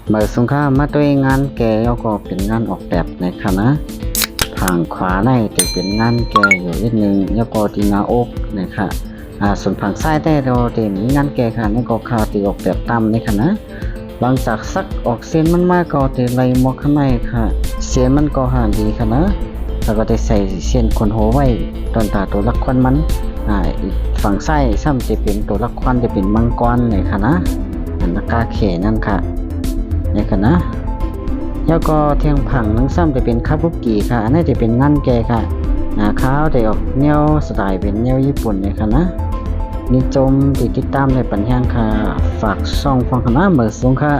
เมื่อสงครามมาด้วยงานแกแล้วก็เป็นงานออกแบบในคณะทางขวาในจะเป็นงานแกอยู่นิดนึงแล้วก็ที่หน้าอกนะคะส่วนฝั่งซ้ายได้เราจะมีงานแกค่ะนี่ก็ข่าวที่ออกแบบตามในคณะหลังจากซักออกเส้นมันมากก็จะไล่หมอกข้างในค่ะเส้นมันก็ห่างดีค่ะนะแล้วก็ได้ใส่เส้นคนโหไว้ตอนตาตัวละครมันอีกฝั่งซ้ายซ้ำจะเป็นตัวละครจะเป็นมังกรเลยค่ะนะอันนักกาเขนั่นค่ะนี่ค่ะนะแล้วก็เทียงผังนังซ้ำจะเป็นคาบุกิค่ะอันนี้จะเป็นงานแกค่ะขาวได้ออกแนวสไตล์เป็นแนวญี่ปุ่นเลยค่ะนะนิจมติดตามในปัญญาค่ะฝากช่องฟังคณะเมื่อสูงค่ะ